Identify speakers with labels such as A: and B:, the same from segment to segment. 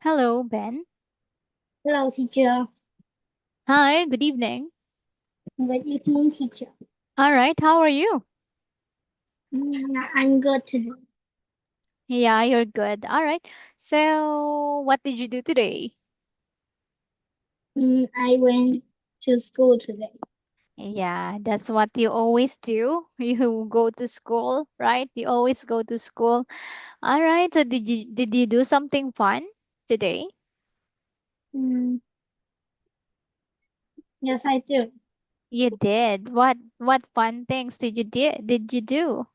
A: Hello, Ben.
B: Hello, teacher.
A: Hi, good evening.
B: Good evening, teacher.
A: All right, how are you?
B: I'm good today.
A: Yeah, you're good. All right. So, what did you do today?
B: I went to school today.
A: Yeah, that's what you always do. You go to school, right? You always go to school. All right. So, did you do something fun today?
B: Mm, yes, I do.
A: You did. What fun things did you do?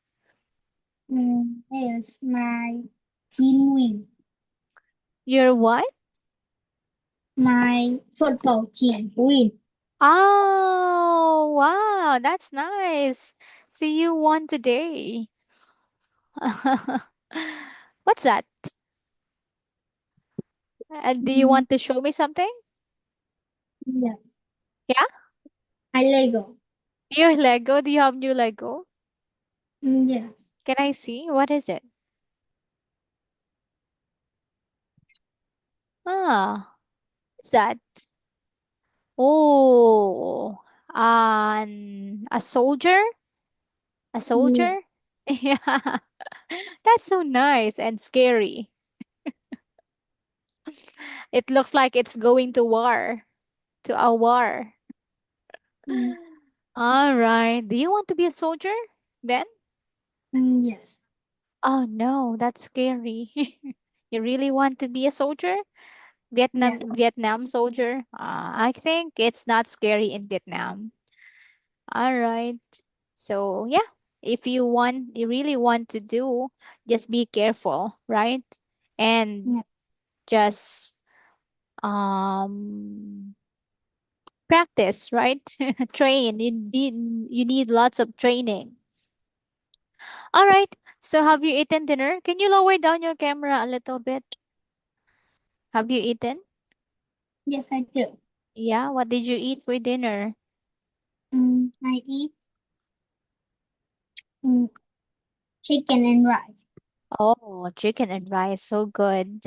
B: Yes, my team win.
A: Your what?
B: My football team win.
A: Oh, wow, that's nice. So you won today. What's that? Do you
B: Mm,
A: want to show me something?
B: yes,
A: Yeah?
B: I Lego.
A: Your Lego? Do you have new Lego?
B: Yes,
A: Can I see? What is it? Ah, what's that? Oh, a soldier? A
B: yes,
A: soldier? Yeah. That's so nice and scary. It looks like it's going to war, to a war.
B: mm,
A: All right. Do you want to be a soldier, Ben?
B: yes,
A: Oh no, that's scary. You really want to be a soldier?
B: yes,
A: Vietnam soldier? I think it's not scary in Vietnam. All right. So yeah, if you really want to do, just be careful, right? And
B: yes,
A: just um practice, right? Train. You need lots of training. All right. So have you eaten dinner? Can you lower down your camera a little bit? Have you eaten?
B: yes, I do.
A: Yeah, what did you eat for dinner?
B: I eat mm, chicken and rice.
A: Oh, chicken and rice, so good.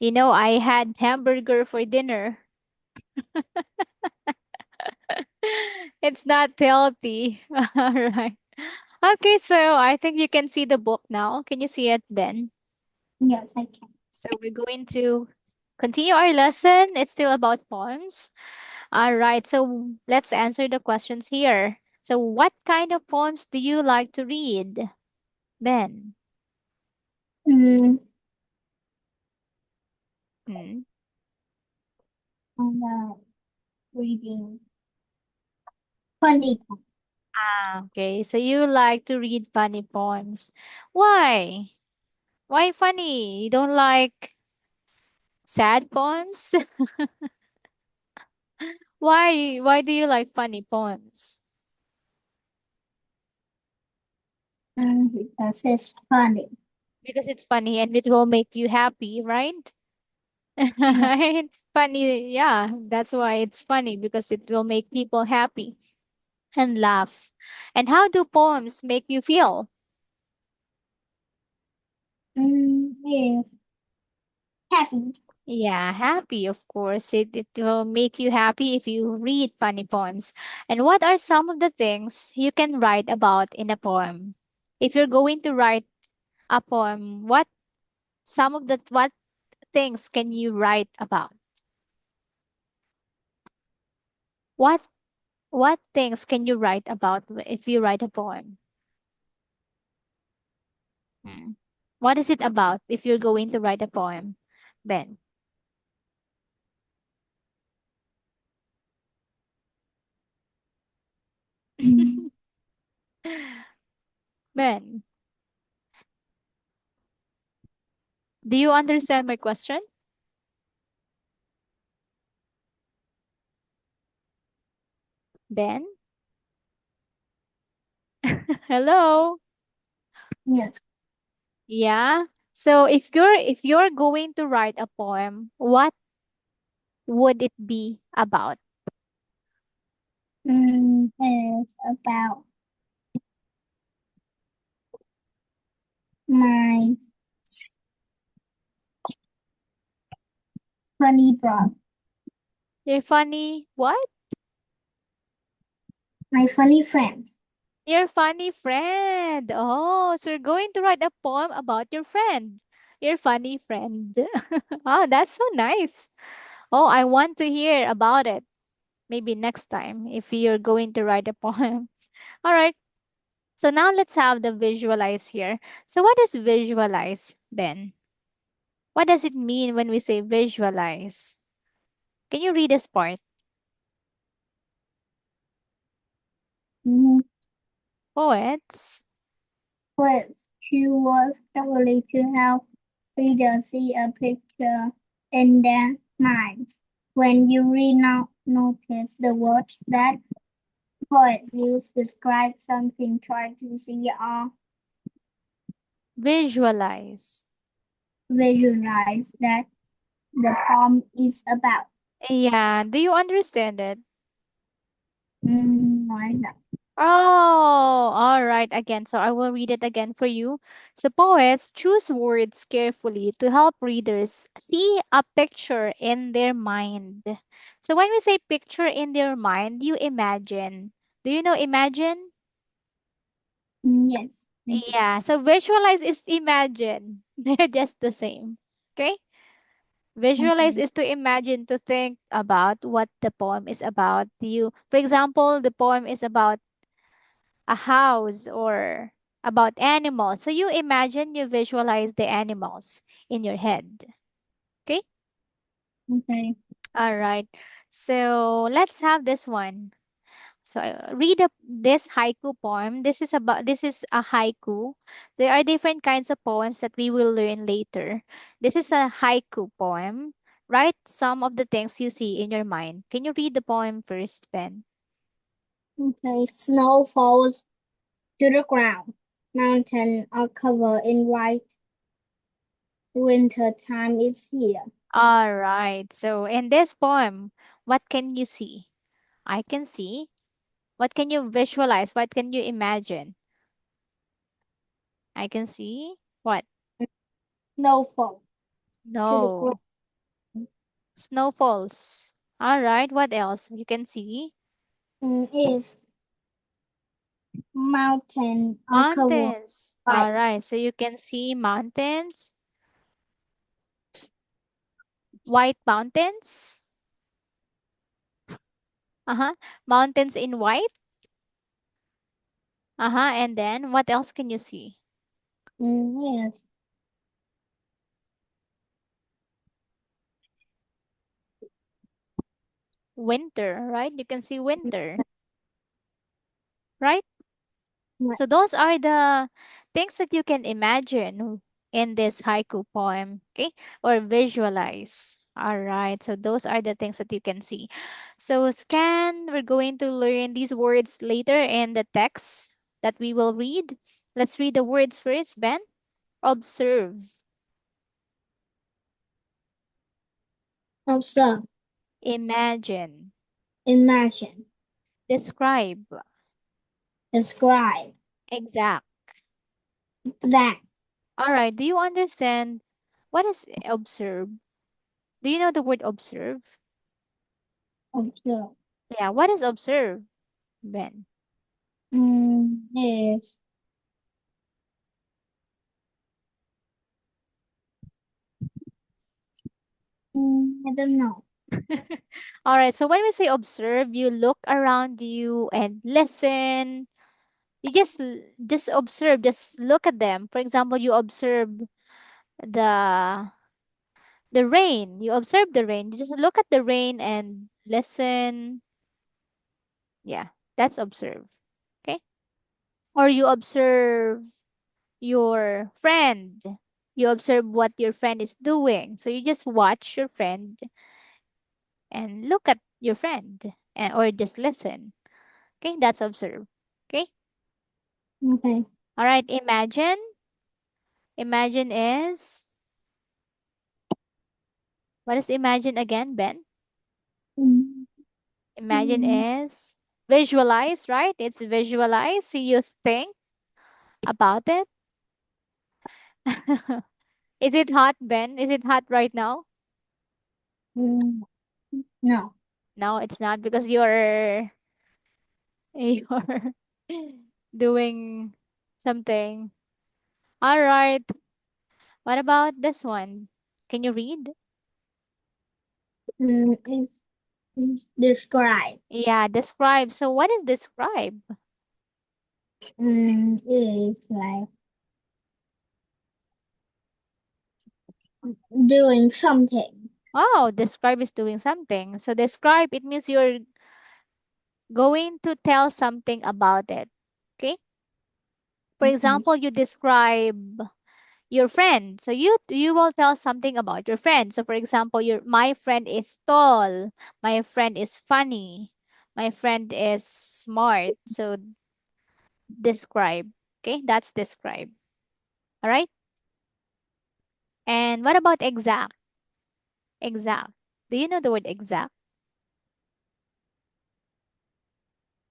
A: I had hamburger for dinner. It's not healthy. All right. Okay, so I think you can see the book now. Can you see it, Ben?
B: Yes, I can.
A: So we're going to continue our lesson. It's still about poems. All right, so let's answer the questions here. So, what kind of poems do you like to read, Ben?
B: Mm,
A: Hmm.
B: I'm reading funny.
A: Okay, so you like to read funny poems. Why? Why funny? You don't like sad poems? Why do you like funny poems?
B: Because it's funny.
A: Because it's funny and it will make you happy, right?
B: Yeah.
A: Right? Funny, yeah, that's why it's funny because it will make people happy and laugh. And how do poems make you feel?
B: Yes. Happy.
A: Yeah, happy, of course. It will make you happy if you read funny poems. And what are some of the things you can write about in a poem? If you're going to write a poem, what things can you write about? What what things can you write about if you write a poem? Hmm. What is it about if you're going to write a poem, Ben?
B: Mm,
A: Ben, do you understand my question? Ben? Hello?
B: yes.
A: Yeah. So if you're going to write a poem, what would it be about?
B: It's about my funny broth.
A: Your funny what?
B: My funny friend.
A: Your funny friend. Oh, so you're going to write a poem about your friend. Your funny friend. Oh, that's so nice. Oh, I want to hear about it. Maybe next time if you're going to write a poem. All right. So now let's have the visualize here. So what is visualize, Ben? What does it mean when we say visualize? Can you read this part?
B: Mm,
A: Poets.
B: Words to words carefully to help readers see a picture in their minds. When you read now, notice the words that poets use to describe something. Try to see or
A: Visualize.
B: visualize that the poem is about.
A: Yeah. Do you understand it?
B: I know.
A: Oh, all right. Again, so I will read it again for you. So, poets choose words carefully to help readers see a picture in their mind. So, when we say picture in their mind, you imagine. Do you know imagine?
B: Yes, I do.
A: Yeah. So, visualize is imagine. They're just the same. Okay? Visualize
B: Okay.
A: is to imagine, to think about what the poem is about. You, for example, the poem is about a house or about animals. So you imagine, you visualize the animals in your head. Okay?
B: Okay.
A: All right. So let's have this one. So read up this haiku poem. This is a haiku. There are different kinds of poems that we will learn later. This is a haiku poem. Write some of the things you see in your mind. Can you read the poem first, Ben?
B: Okay. Snow falls to the ground. Mountains are covered in white. Winter time is here.
A: All right. So in this poem, what can you see? I can see. What can you visualize? What can you imagine? I can see. What?
B: Snow falls to the ground.
A: No. Snow falls. All right. What else? You can see
B: Is mountain are covered
A: mountains.
B: by
A: All right. So you can see mountains, white mountains. Uh-huh. Mountains in white. Uh-huh. And then what else can you see?
B: yes,
A: Winter, right? You can see winter, right?
B: right.
A: So those are the things that you can imagine in this haiku poem, okay? Or visualize. All right. So those are the things that you can see. So scan, we're going to learn these words later in the text that we will read. Let's read the words first, Ben. Observe,
B: Observe,
A: imagine,
B: imagine,
A: describe,
B: describe,
A: exact.
B: that,
A: All right. Do you understand what is observe? Do you know the word observe?
B: observe.
A: Yeah, what is observe, Ben?
B: Yes. I don't know.
A: All right, so when we say observe, you look around you and listen. You just observe, just look at them. For example, you observe the the rain. You observe the rain. You just look at the rain and listen. Yeah, that's observe. Okay? Or you observe your friend. You observe what your friend is doing. So you just watch your friend and look at your friend and, or just listen. Okay, that's observe. Okay.
B: Okay.
A: All right. Imagine. Imagine is, what is imagine again, Ben?
B: Mm,
A: Imagine
B: mm,
A: is visualize, right? It's visualize. So you think about it. Is it hot, Ben? Is it hot right now?
B: Mm, no.
A: No, it's not because you're doing something. All right. What about this one? Can you read?
B: It's describe.
A: Yeah, describe. So what is describe?
B: It's like doing something.
A: Oh, describe is doing something. So describe, it means you're going to tell something about it. Okay? For
B: Mhm.
A: example, you describe your friend. So you will tell something about your friend. So for example, my friend is tall, my friend is funny, my friend is smart. So describe. Okay? That's describe. All right? And what about exact? Exact. Do you know the word exact?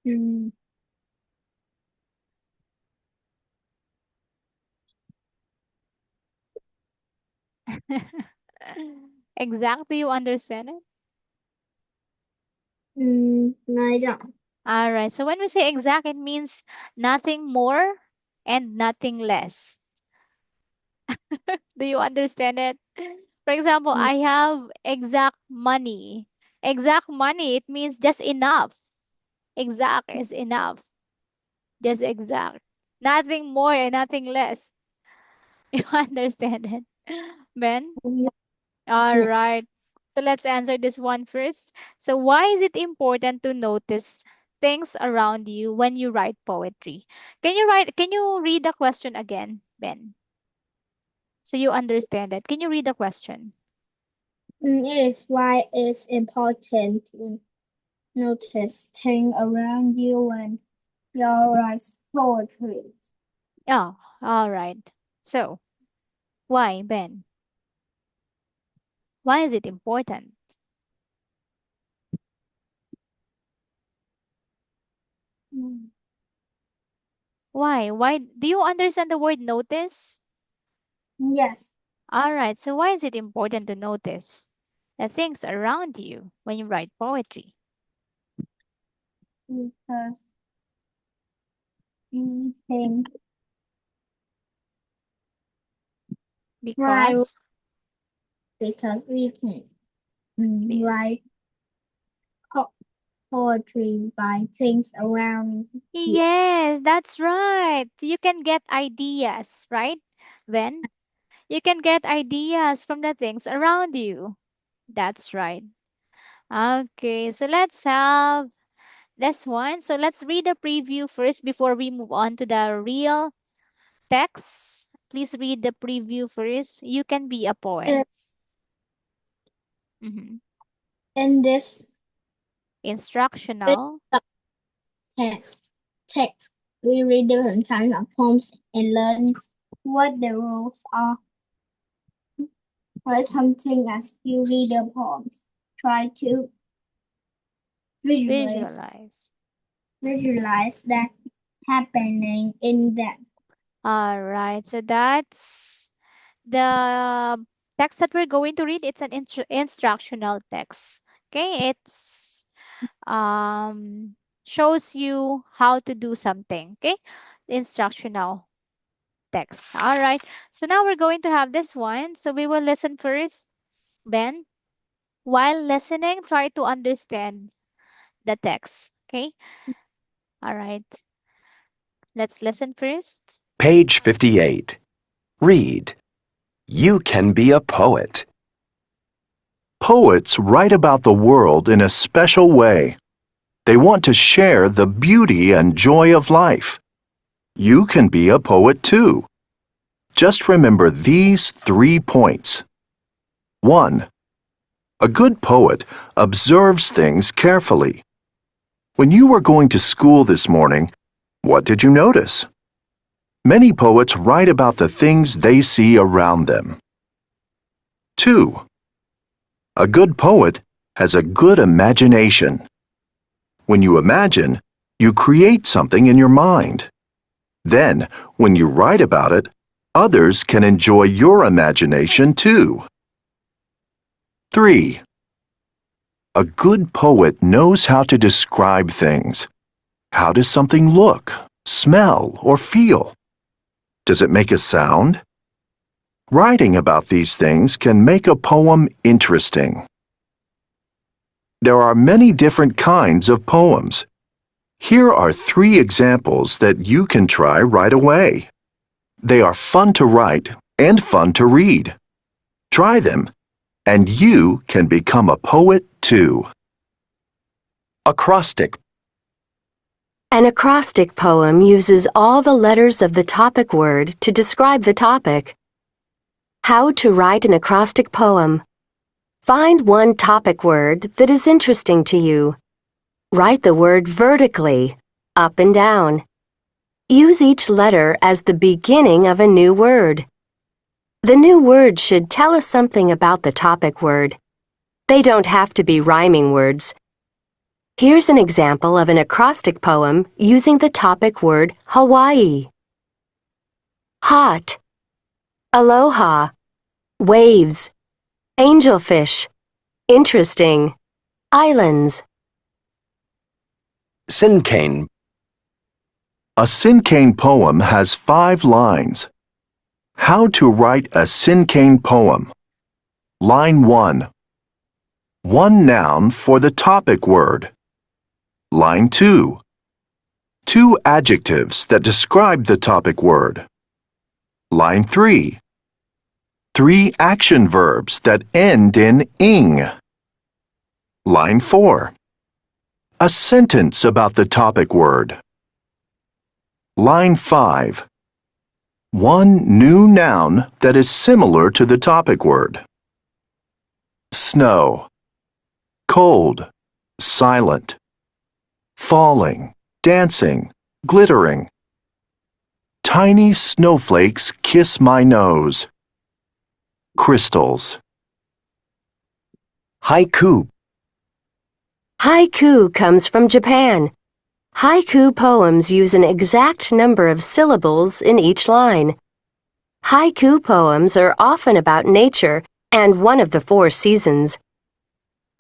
B: Mm,
A: Exact, do you understand it?
B: no, I don't.
A: All right. So when we say exact, it means nothing more and nothing less. Do you understand it? For example,
B: Mm,
A: I have exact money. Exact money, it means just enough. Exact is enough. Just exact. Nothing more and nothing less. You understand it? Ben? All
B: Yes.
A: right. So let's answer this one first. So why is it important to notice things around you when you write poetry? Can you read the question again, Ben? So you understand it. Can you read the question?
B: It's why it's important to notice things around you when you write poetry.
A: Oh, all right. So why, Ben? Why is it important?
B: Mm,
A: Why? Why do you understand the word notice?
B: Yes,
A: All right. So why is it important to notice the things around you when you write poetry?
B: because we think why
A: Because
B: because we can
A: be-
B: write po- poetry by things around you.
A: yes, that's right. You can get ideas, right? When you can get ideas from the things around you. That's right. Okay, so let's have this one. So let's read the preview first before we move on to the real text. Please read the preview first. You can be a poet.
B: In,
A: Mhm.
B: in this
A: Instructional.
B: text, text, we read different kinds of poems and learn what the rules are. Write something as you read the poems. Try to visualize
A: Visualize.
B: visualize that happening in them.
A: All right. So that's the text that we're going to read. It's an instructional text. Okay, it's shows you how to do something. Okay, instructional text. All right. So now we're going to have this one. So we will listen first, Ben. While listening, try to understand the text. Okay. All right. Let's listen first.
C: Page 58. Read. You can be a poet. Poets write about the world in a special way. They want to share the beauty and joy of life. You can be a poet too. Just remember these 3 points. 1. A good poet observes things carefully. When you were going to school this morning, what did you notice? Many poets write about the things they see around them. 2. A good poet has a good imagination. When you imagine, you create something in your mind. Then, when you write about it, others can enjoy your imagination too. 3. A good poet knows how to describe things. How does something look, smell, or feel? Does it make a sound? Writing about these things can make a poem interesting. There are many different kinds of poems. Here are 3 examples that you can try right away. They are fun to write and fun to read. Try them, and you can become a poet too. Acrostic.
D: An acrostic poem uses all the letters of the topic word to describe the topic. How to write an acrostic poem. Find one topic word that is interesting to you. Write the word vertically, up and down. Use each letter as the beginning of a new word. The new word should tell us something about the topic word. They don't have to be rhyming words. Here's an example of an acrostic poem using the topic word Hawaii. Hot, aloha, waves, angelfish, interesting, islands.
E: Sinkane.
C: A Sinkane poem has 5 lines. How to write a Sinkane poem. Line 1. One noun for the topic word. Line 2. 2 adjectives that describe the topic word. Line 3. 3 action verbs that end in ing. Line 4. A sentence about the topic word. Line 5. One new noun that is similar to the topic word. Snow. Cold. Silent. Falling. Dancing. Glittering. Tiny snowflakes kiss my nose. Crystals.
E: Haiku.
D: Haiku comes from Japan. Haiku poems use an exact number of syllables in each line. Haiku poems are often about nature and one of the 4 seasons.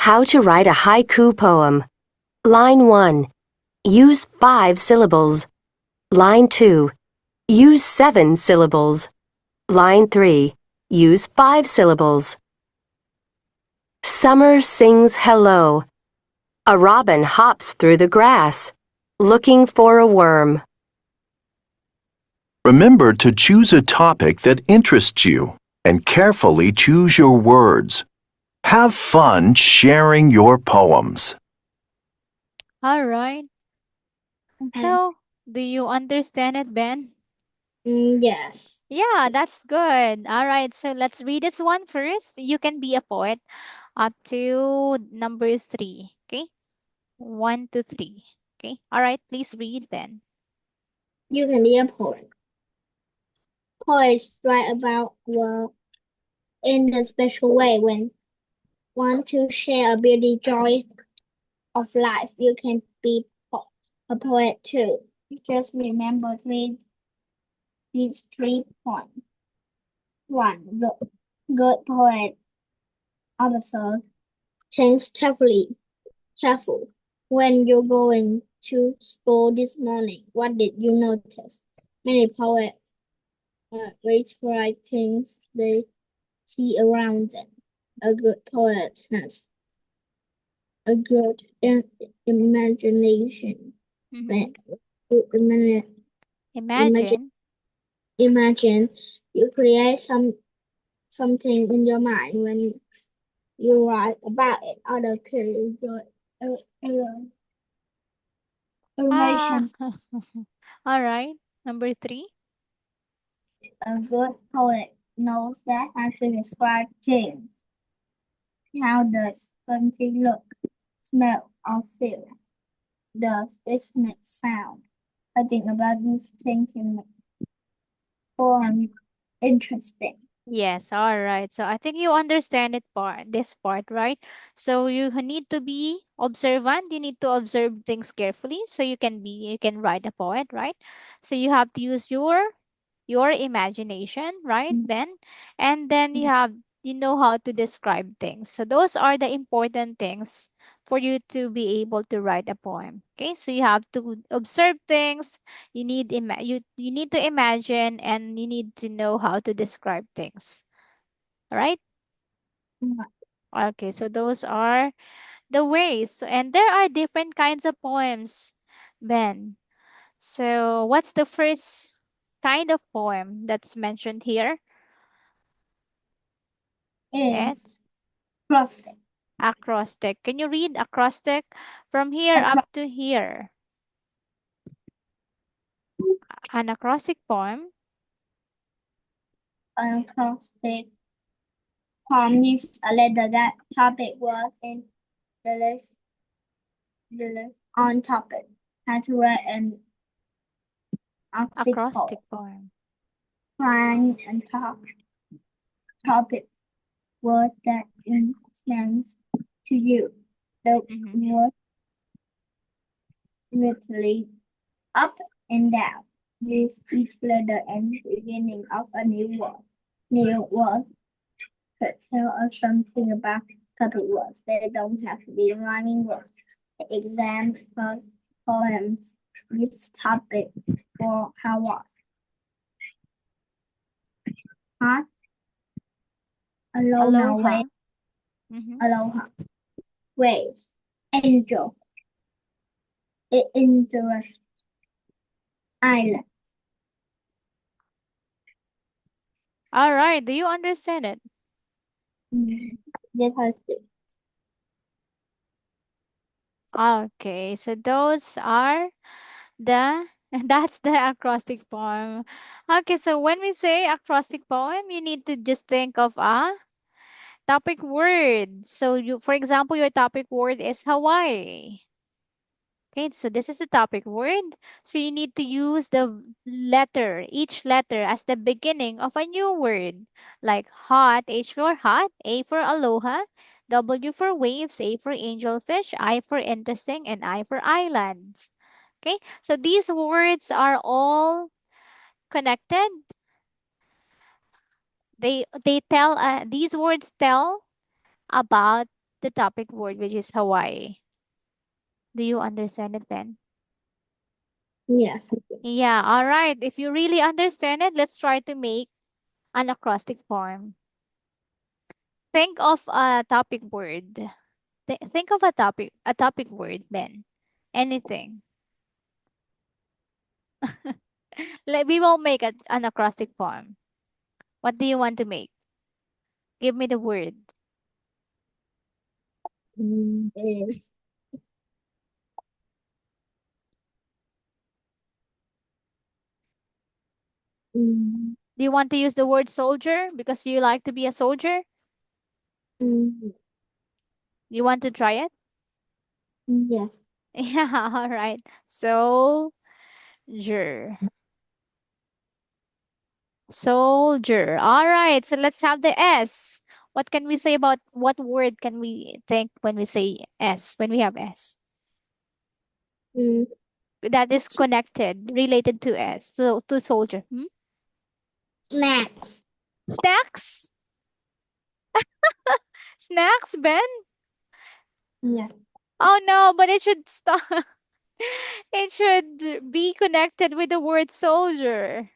D: How to write a haiku poem. Line 1. Use 5 syllables. Line 2. Use 7 syllables. Line 3. Use 5 syllables. Summer sings hello. A robin hops through the grass, looking for a worm.
C: Remember to choose a topic that interests you and carefully choose your words. Have fun sharing your poems.
A: All right.
B: Okay.
A: So, do you understand it, Ben?
B: Yes.
A: Yeah, that's good. All right. So, let's read this one first. You can be a poet up to number 3. Okay. 1 to 3. Okay. All right. Please read, Ben.
B: You can be a poet. Poets write about world in a special way when want to share a beauty joy of life. You can be a poet too. Just remember these 3 points. 1. The good poet also thinks careful. When you're going to school this morning, what did you notice? Many poets write things they see around them. A good poet has a good imagination.
A: Mhm.
B: Imagine,
A: Imagine.
B: imagine you create something in your mind when you write about it. Other create your
A: Ah.
B: imaginations.
A: All right. Number 3.
B: A good poet knows that how to describe things. How does something look, smell, or feel? Does it make sound? I think about these things in form interesting.
A: Yes, all right. So I think you understand this part, right? So you need to be observant. You need to observe things carefully so you can write a poet, right? So you have to use your imagination, right, Ben? And then you have you know how to describe things. So those are the important things for you to be able to write a poem. Okay, so you have to observe things, you need to imagine, and you need to know how to describe things. All right? Okay, so those are the ways. And there are different kinds of poems, Ben. So what's the first kind of poem that's mentioned here?
B: Is
A: It's
B: acrostic.
A: acrostic. Can you read acrostic from here up
B: Acro-
A: to here? An acrostic poem.
B: an acrostic poem gives a letter that topic was in the list on topic. How to write an acrostic poem.
A: Acrostic poem.
B: Find and topic word that makes to you. The
A: Mm-hmm.
B: word literally up and down. Use each letter and beginning of a new word. New word could tell us something about topic words. They don't have to be rhyming words. The exam first poems this topic for how was hot, aloha,
A: Aloha. Mm-hmm.
B: aloha, waves, angel, interest, island.
A: All right. Do you understand it?
B: Yes, I see.
A: Okay. So those are the that's the acrostic poem. Okay. So when we say acrostic poem, you need to just think of a topic word. So you, for example, your topic word is Hawaii. Okay, so this is the topic word. So you need to use the letter, each letter as the beginning of a new word. Like hot, H for hot, A for aloha, W for waves, A for angelfish, I for interesting, and I for islands. Okay, so these words are all connected. They tell these words tell about the topic word, which is Hawaii. Do you understand it, Ben?
B: Yes.
A: Yeah, all right. If you really understand it, let's try to make an acrostic form. Think of a topic word. Think of a topic word, Ben. Anything. Like we will make an acrostic form. What do you want to make? Give me the word.
B: Is mm,
A: Do you want to use the word soldier because you like to be a soldier?
B: mm,
A: You want to try it?
B: yes.
A: Yeah, all right. Soldier. Soldier. All right. So let's have the S. What can we say about what word can we think when we say S, when we have S?
B: Mm,
A: That is connected, related to S, so to soldier. Hmm?
B: snacks.
A: Snacks? Snacks, Ben?
B: Yes.
A: Oh no, but it should stop. It should be connected with the word soldier.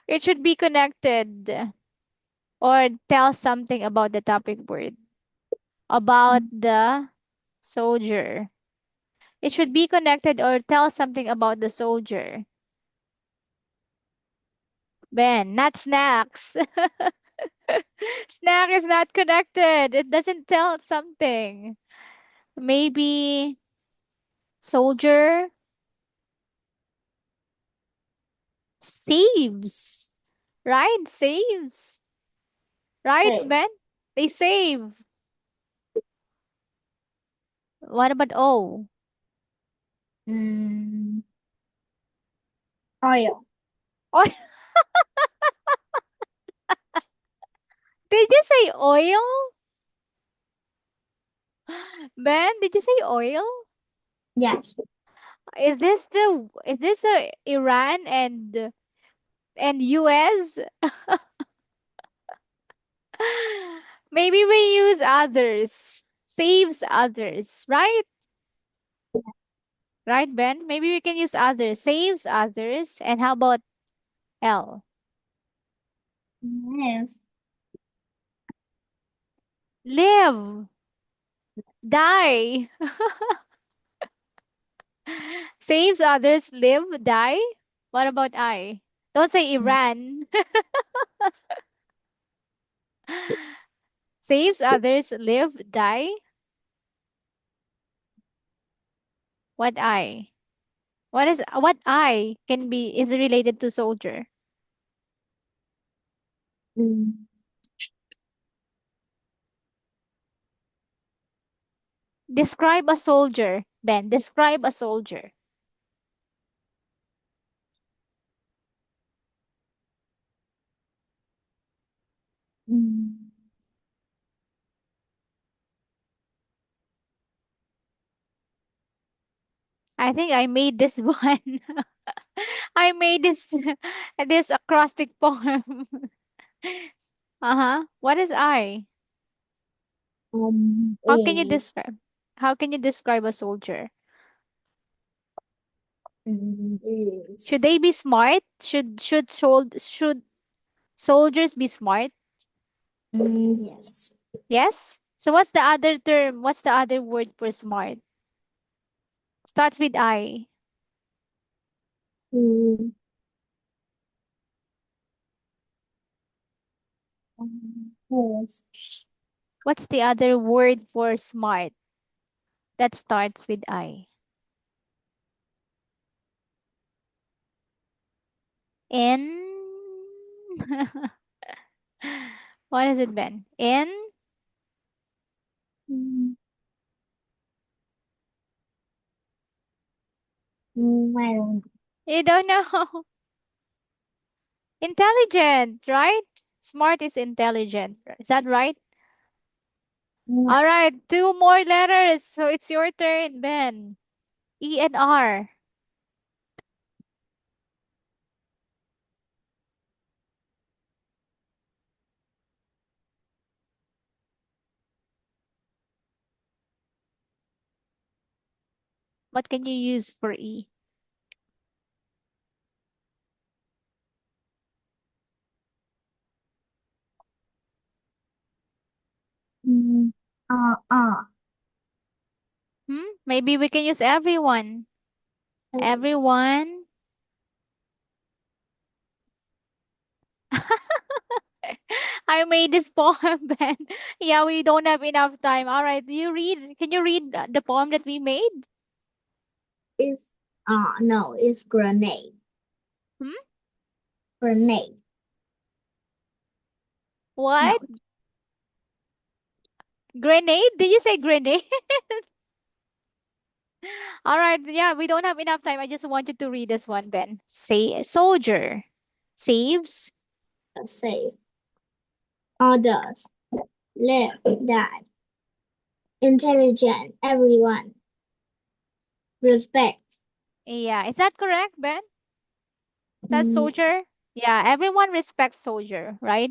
A: It should be connected or tell something about the topic word, about the soldier. It should be connected or tell something about the soldier. Ben, not snacks. Snack is not connected. It doesn't tell something. Maybe soldier saves, right? Saves, right,
B: Hey.
A: Ben? They save. What about O?
B: Mm, oil.
A: Oh, did you say oil? Ben, did you say oil?
B: Yes.
A: Is this Iran and US? Maybe we use others. Saves others, right? Right, Ben? Maybe we can use others. Saves others. And how about L?
B: Yes.
A: Live. Die. Saves others, live, die. What about I? Don't say Iran. Saves others, live, die. What I? What I can be is related to soldier?
B: Mm.
A: Describe a soldier, Ben. Describe a soldier.
B: Mm.
A: I think I made this one. I made this this acrostic poem. Uh-huh. What is I? How can you
B: Is
A: describe? How can you describe a soldier?
B: is
A: Should they be smart? Should soldiers be smart?
B: yes.
A: Yes. So what's the other term? What's the other word for smart? Starts with I.
B: Mm. Yes.
A: What's the other word for smart that starts with I? In. What has it been? In.
B: Mm. I don't
A: You don't know. Intelligent, right? Smart is intelligent. Is that right?
B: know.
A: All right, two more letters. So it's your turn, Ben. E and R. What can you use for E?
B: Mm. Ah.
A: Maybe we can use everyone. Everyone. I made this poem, Ben. Yeah, we don't have enough time. All right, you read. Can you read the poem that we made?
B: Is no, it's grenade.
A: Hmm?
B: Grenade. No.
A: What? Grenade? Did you say grenade? All right, yeah, we don't have enough time. I just want you to read this one, Ben. Say soldier saves.
B: Save. Others. Live. Die. Intelligent. Everyone. Respect.
A: Yeah, is that correct, Ben? That's
B: Yes.
A: soldier. Yeah, everyone respects soldier, right?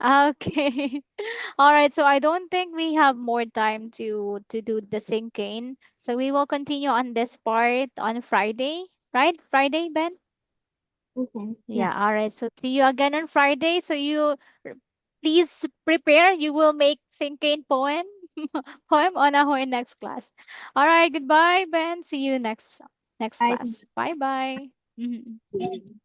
A: Okay. All right, so I don't think we have more time to do the syncing. So we will continue on this part on Friday, right? Friday, Ben?
B: Okay.
A: Yeah,
B: Yeah.
A: all right. So see you again on Friday. So you please prepare. You will make syncing poem on our next class. All right, goodbye, Ben. See you next
B: I
A: class. Bye bye. Mhm.
B: can